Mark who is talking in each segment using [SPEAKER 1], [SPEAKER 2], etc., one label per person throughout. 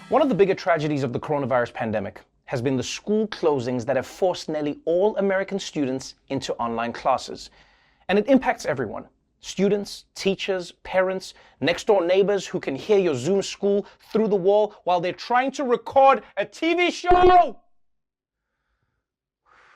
[SPEAKER 1] One of the bigger tragedies of the coronavirus pandemic has been the school closings that have forced nearly all American students into online classes. And it impacts everyone. Students, teachers, parents, next-door neighbors who can hear your Zoom school through the wall while they're trying to record a TV show.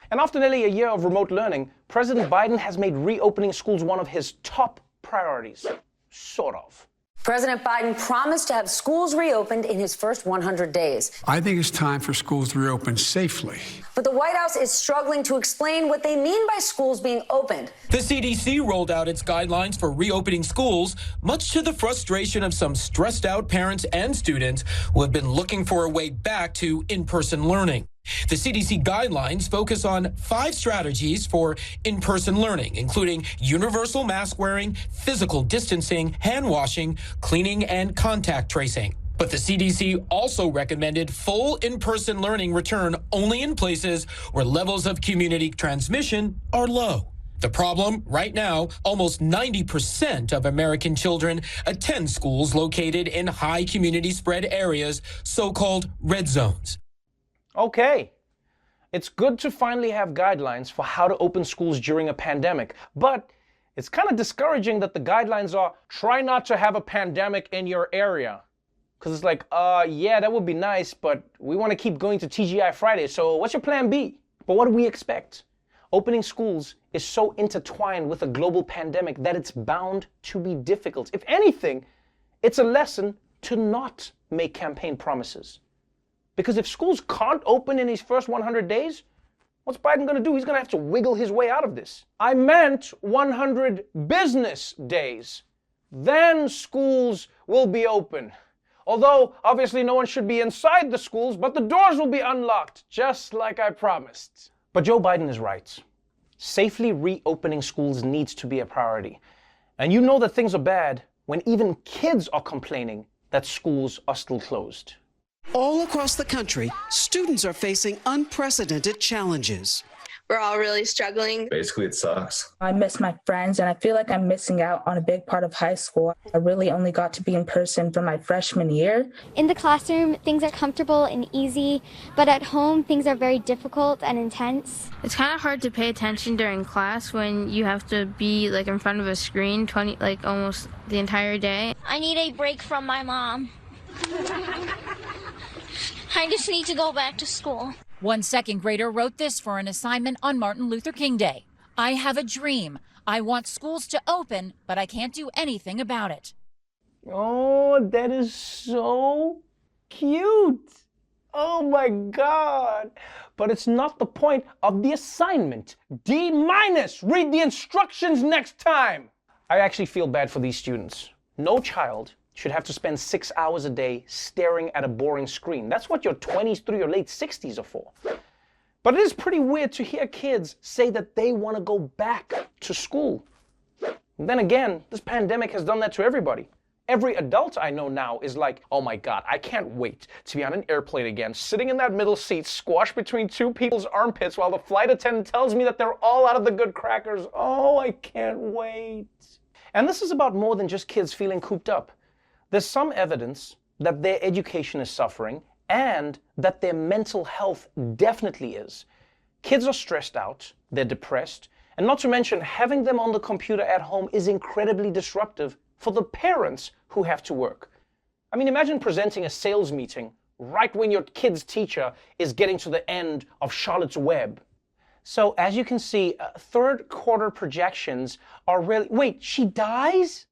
[SPEAKER 1] And after nearly a year of remote learning, President Biden has made reopening schools one of his top priorities. Sort of.
[SPEAKER 2] President Biden promised to have schools reopened in his first 100 days.
[SPEAKER 3] I think it's time for schools to reopen safely.
[SPEAKER 2] But the White House is struggling to explain what they mean by schools being opened.
[SPEAKER 4] The CDC rolled out its guidelines for reopening schools, much to the frustration of some stressed out parents and students who have been looking for a way back to in-person learning. The CDC guidelines focus on 5 strategies for in-person learning, including universal mask wearing, physical distancing, hand washing, cleaning, and contact tracing. But the CDC also recommended full in-person learning return only in places where levels of community transmission are low. The problem, right now, almost 90% of American children attend schools located in high community spread areas, so-called red zones.
[SPEAKER 1] Okay, it's good to finally have guidelines for how to open schools during a pandemic, but it's kind of discouraging that the guidelines are try not to have a pandemic in your area. Because it's like, yeah, that would be nice, but we want to keep going to TGI Friday, so what's your plan B? But what do we expect? Opening schools is so intertwined with a global pandemic that it's bound to be difficult. If anything, it's a lesson to not make campaign promises. Because if schools can't open in his first 100 days, what's Biden going to do? He's going to have to wiggle his way out of this. I meant 100 business days. Then schools will be open. Although, obviously, no one should be inside the schools, but the doors will be unlocked, just like I promised. But Joe Biden is right. Safely reopening schools needs to be a priority. And you know that things are bad when even kids are complaining that schools are still closed.
[SPEAKER 5] All across the country, students are facing unprecedented challenges.
[SPEAKER 6] We're all really struggling.
[SPEAKER 7] Basically, it sucks.
[SPEAKER 8] I miss my friends, and I feel like I'm missing out on a big part of high school. I really only got to be in person for my freshman year.
[SPEAKER 9] In the classroom, things are comfortable and easy, but at home, things are very difficult and intense.
[SPEAKER 10] It's kind of hard to pay attention during class when you have to be in front of a screen almost the entire day.
[SPEAKER 9] I need a break from my mom. I just need to go back to school.
[SPEAKER 11] One second grader wrote this for an assignment on Martin Luther King Day. I have a dream. I want schools to open, but I can't do anything about it.
[SPEAKER 1] Oh, that is so cute. Oh my God. But it's not the point of the assignment. D-. Read the instructions next time. I actually feel bad for these students. No child should have to spend 6 hours a day staring at a boring screen. That's what your 20s through your late 60s are for. But it is pretty weird to hear kids say that they want to go back to school. And then again, this pandemic has done that to everybody. Every adult I know now is like, oh my God, I can't wait to be on an airplane again, sitting in that middle seat, squashed between 2 people's armpits while the flight attendant tells me that they're all out of the good crackers. Oh, I can't wait. And this is about more than just kids feeling cooped up. There's some evidence that their education is suffering and that their mental health definitely is. Kids are stressed out, they're depressed, and not to mention having them on the computer at home is incredibly disruptive for the parents who have to work. I mean, imagine presenting a sales meeting right when your kid's teacher is getting to the end of Charlotte's Web. So as you can see, third quarter projections are really... Wait, she dies?